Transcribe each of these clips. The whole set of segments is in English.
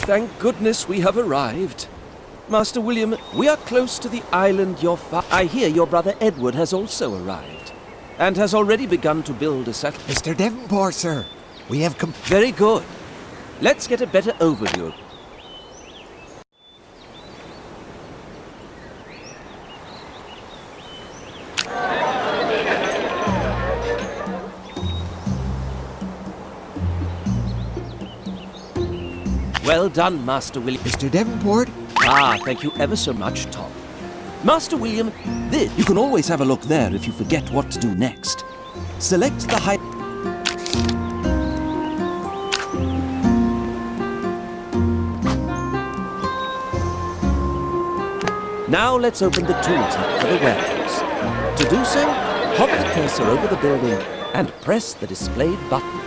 Thank goodness we have arrived. Master William, we are close to the island I hear your brother Edward has also arrived, and has already begun to build a settlement. Mr. Devonport, sir, we have come... Very good. Let's get a better overview. Well done, Master William. Mr. Devonport? Ah, thank you ever so much, Tom. Master William, this... You can always have a look there if you forget what to do next. Select the height... Now let's open the tooltip for the warehouse. To do so, hover the cursor over the building and press the displayed button.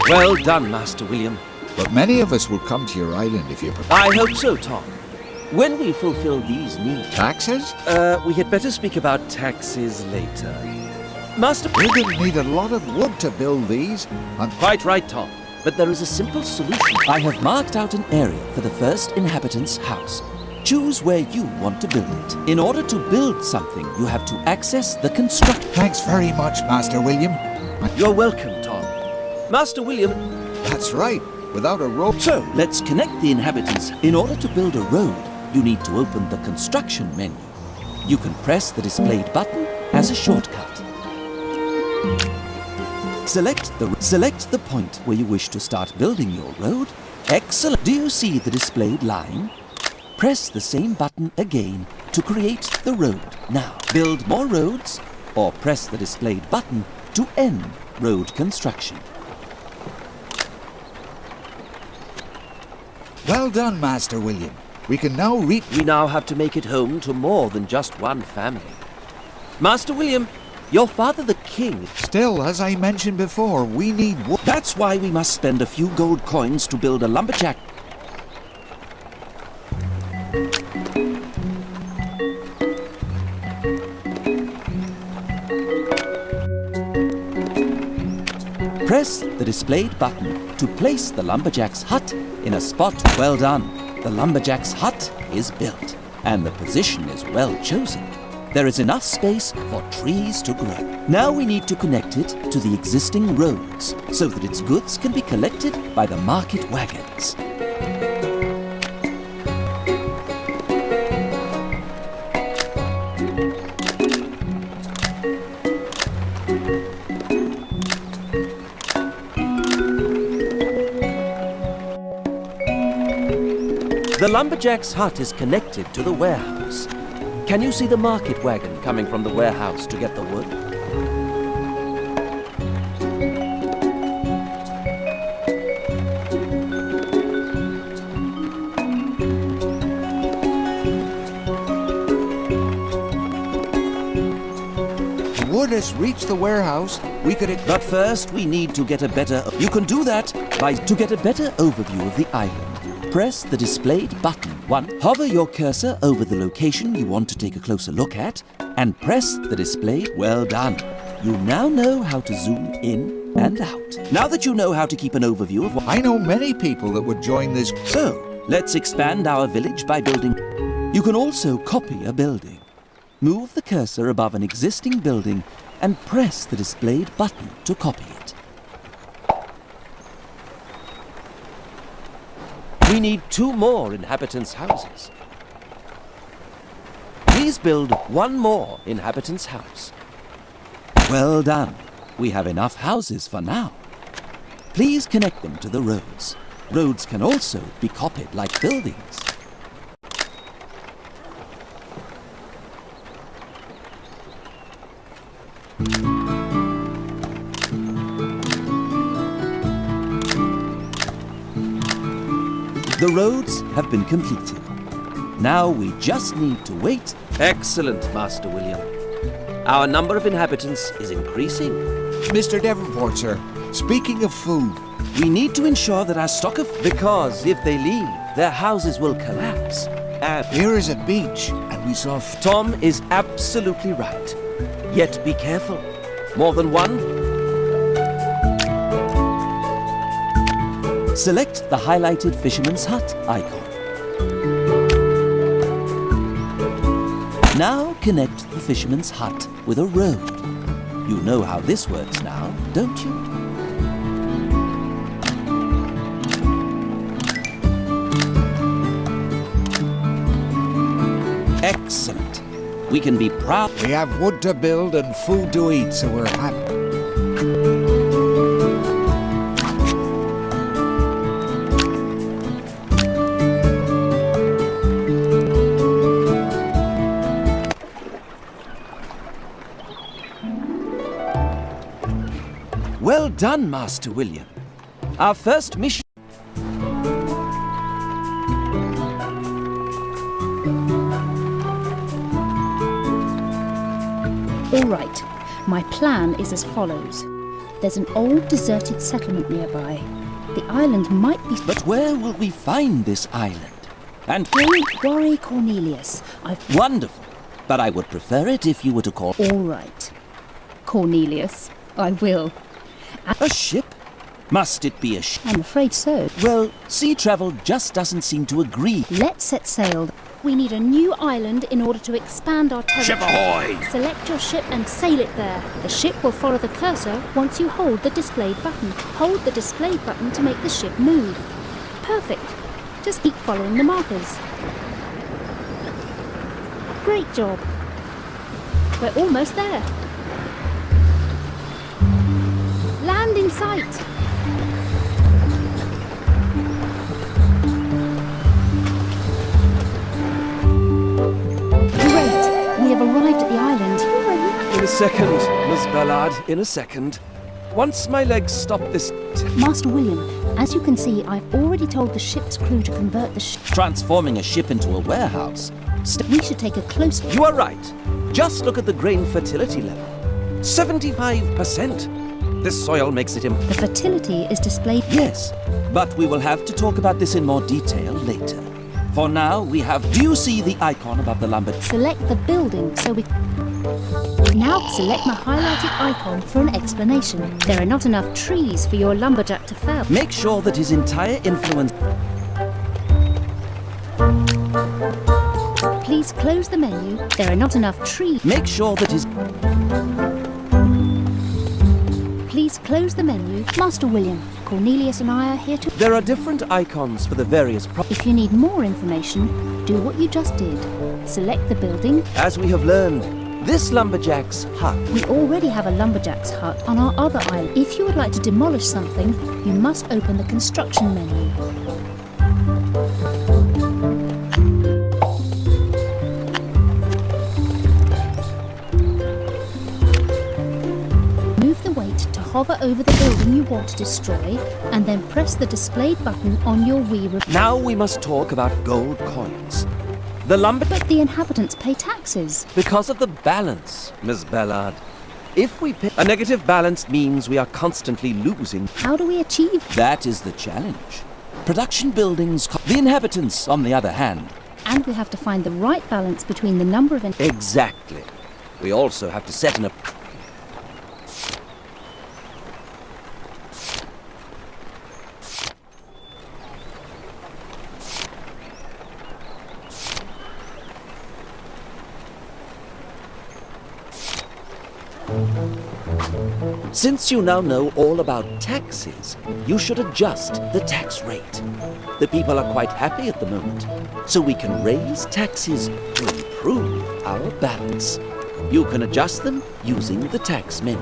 Well done, Master William. But many of us will come to your island if you prepare. I hope so, Tom. When we fulfill these needs... Taxes? We had better speak about taxes later. Master... We're going to need a lot of wood to build these. And... Quite right, Tom. But there is a simple solution. I have marked out an area for the first inhabitant's house. Choose where you want to build it. In order to build something, you have to access the construction. Thanks very much, Master William. You're welcome, Tom. Master William... That's right. Without a road... So, let's connect the inhabitants. In order to build a road, you need to open the construction menu. You can press the displayed button as a shortcut. Select the point where you wish to start building your road. Excellent. Do you see the displayed line? Press the same button again to create the road. Now, build more roads, or press the displayed button to end road construction. Well done, Master William. We can now We now have to make it home to more than just one family. Master William, your father the king... Still, as I mentioned before, we need wood. That's why we must spend a few gold coins to build a lumberjack. Press the displayed button to place the lumberjack's hut in a spot. Well done. The lumberjack's hut is built, and the position is well chosen. There is enough space for trees to grow. Now we need to connect it to the existing roads, so that its goods can be collected by the market wagons. The lumberjack's hut is connected to the warehouse. Can you see the market wagon coming from the warehouse to get the wood? The wood has reached the warehouse. But first, we need to get a better... You can do that to get a better overview of the island. Press the displayed button. Hover your cursor over the location you want to take a closer look at, and press the display. Well done. You now know how to zoom in and out. Now that you know how to keep an overview of what... I know many people that would join this... So, let's expand our village by building... You can also copy a building. Move the cursor above an existing building and press the displayed button to copy it. We need 2 more inhabitants' houses. Please build 1 more inhabitants' house. Well done. We have enough houses for now. Please connect them to the roads. Roads can also be copied like buildings. The roads have been completed. Now we just need to wait. Excellent, Master William. Our number of inhabitants is increasing. Mr. Devonport, sir, speaking of food, We need to ensure that our stock of... Because if they leave, their houses will collapse. And Here is a beach, and we saw... Tom is absolutely right. Yet be careful. More than one? Select the highlighted Fisherman's Hut icon. Now connect the Fisherman's Hut with a road. You know how this works now, don't you? Excellent. We can be proud. We have wood to build and food to eat, so we're happy. Well done, Master William. Our first mission... All right, my plan is as follows. There's an old deserted settlement nearby. The island might be... But where will we find this island? And... Don't worry, Cornelius. Wonderful. But I would prefer it if you were to call... All right. Cornelius, I will. A ship? Must it be a ship? I'm afraid so. Well, sea travel just doesn't seem to agree. Let's set sail. We need a new island in order to expand our territory. Ship ahoy! Select your ship and sail it there. The ship will follow the cursor once you hold the displayed button. Hold the displayed button to make the ship move. Perfect. Just keep following the markers. Great job. We're almost there. Land in sight. We have arrived at the island. In a second, Miss Ballard, in a second. Once my legs stop this... Master William, as you can see, I've already told the ship's crew to convert the ship. Transforming a ship into a warehouse. We should take a close... You are right. Just look at the grain fertility level. 75%. This soil makes it The fertility is displayed... Yes, but we will have to talk about this in more detail later. For now, we have... Do you see the icon above the lumber... Select the building so we... Now select my highlighted icon for an explanation. There are not enough trees for your lumberjack to fell. Make sure that his entire influence... Please close the menu. There are not enough trees. Make sure that his... Please close the menu. Master William, Cornelius and I are here to... There are different icons for the various... If you need more information, do what you just did. Select the building. As we have learned, this lumberjack's hut... We already have a lumberjack's hut on our other island. If you would like to demolish something, you must open the construction menu. Move the weight to hover over the building you want to destroy, and then press the displayed button on your Wii remote. Now we must talk about gold coins. The lumber... But the inhabitants pay taxes. Because of the balance, Miss Ballard. If we pay... A negative balance means we are constantly losing. How do we achieve? That is the challenge. Production buildings... The inhabitants, on the other hand... And we have to find the right balance between the number of... Exactly. We also have to set an... Since you now know all about taxes, you should adjust the tax rate. The people are quite happy at the moment, so we can raise taxes to improve our balance. You can adjust them using the tax menu.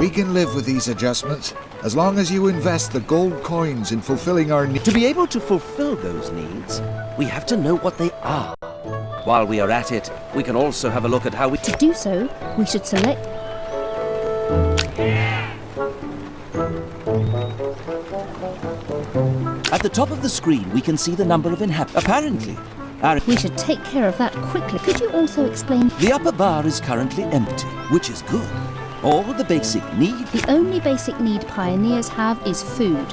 We can live with these adjustments, as long as you invest the gold coins in fulfilling our needs. To be able to fulfill those needs, we have to know what they are. While we are at it, we can also have a look at how we... To do so, we should select... At the top of the screen, we can see the number of inhabitants. Apparently, We should take care of that quickly. Could you also explain? The upper bar is currently empty, which is good. All the basic need. The only basic need pioneers have is food.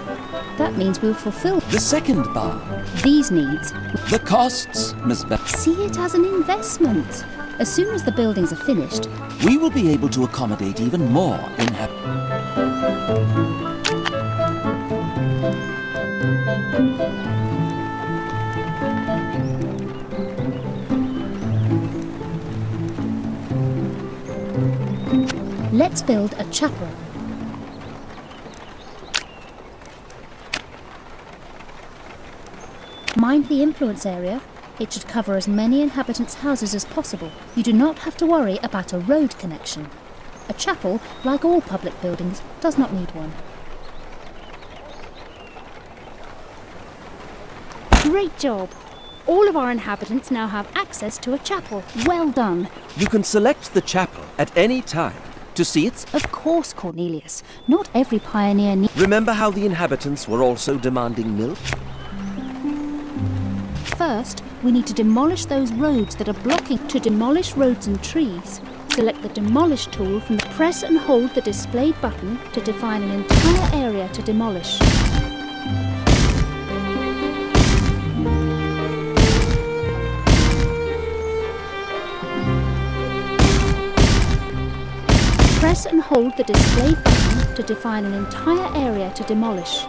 That means we'll fulfill The second bar. these needs. The costs, Miss Bell. See it as an investment. As soon as the buildings are finished, We will be able to accommodate even more inhabitants. let's build a chapel. Mind the influence area. It should cover as many inhabitants' houses as possible. You do not have to worry about a road connection. A chapel, like all public buildings, does not need one. Great job! All of our inhabitants now have access to a chapel. Well done. You can select the chapel at any time to see its... Of course, Cornelius. Not every pioneer needs... Remember how the inhabitants were also demanding milk? First, we need to demolish those roads that are blocking. To demolish roads and trees, select the Demolish tool from the press and hold the displayed button to define an entire area to demolish. Press and hold the displayed button to define an entire area to demolish.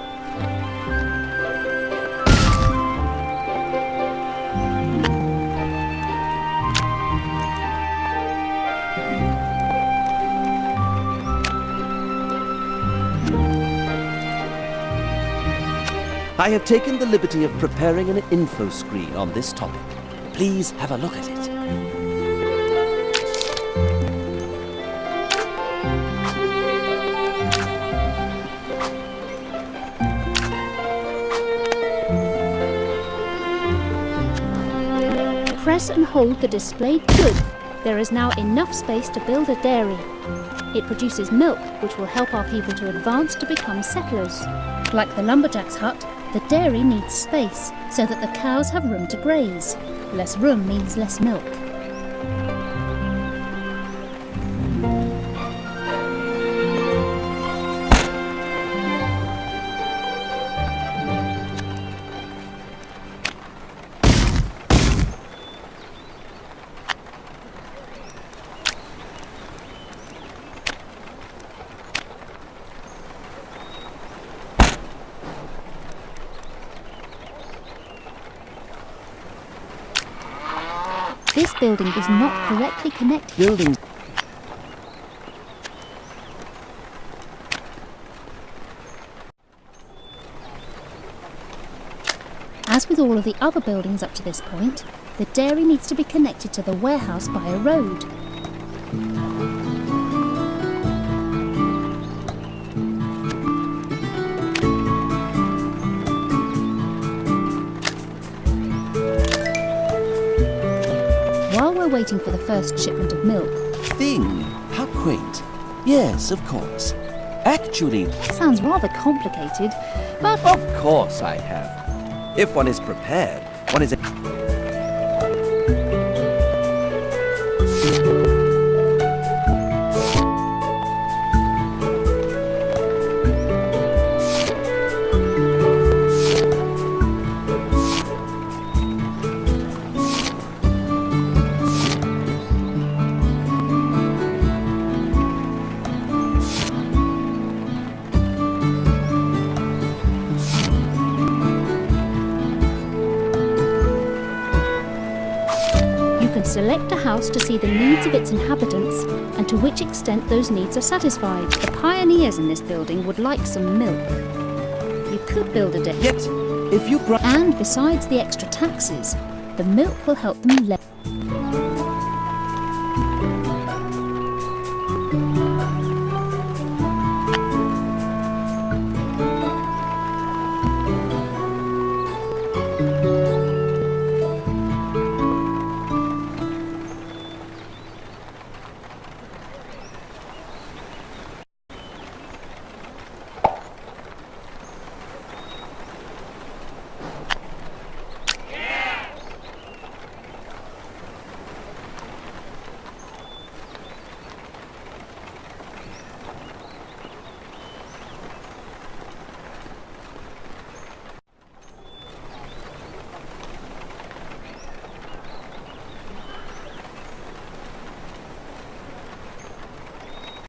I have taken the liberty of preparing an info screen on this topic. Please have a look at it. Press and hold the displayed good. There is now enough space to build a dairy. It produces milk, which will help our people to advance to become settlers. Like the lumberjack's hut, the dairy needs space so that the cows have room to graze. Less room means less milk. This building is not correctly connected. Buildings. As with all of the other buildings up to this point, the dairy needs to be connected to the warehouse by a road. While we're waiting for the first shipment of milk, Thing, how quaint. Yes, of course. Actually, sounds rather complicated, but Of course I have. If one is prepared, one is... select a house to see the needs of its inhabitants and to which extent those needs are satisfied. The pioneers in this building would like some milk. You could build a dairy. Yet, if you... And besides the extra taxes, the milk will help them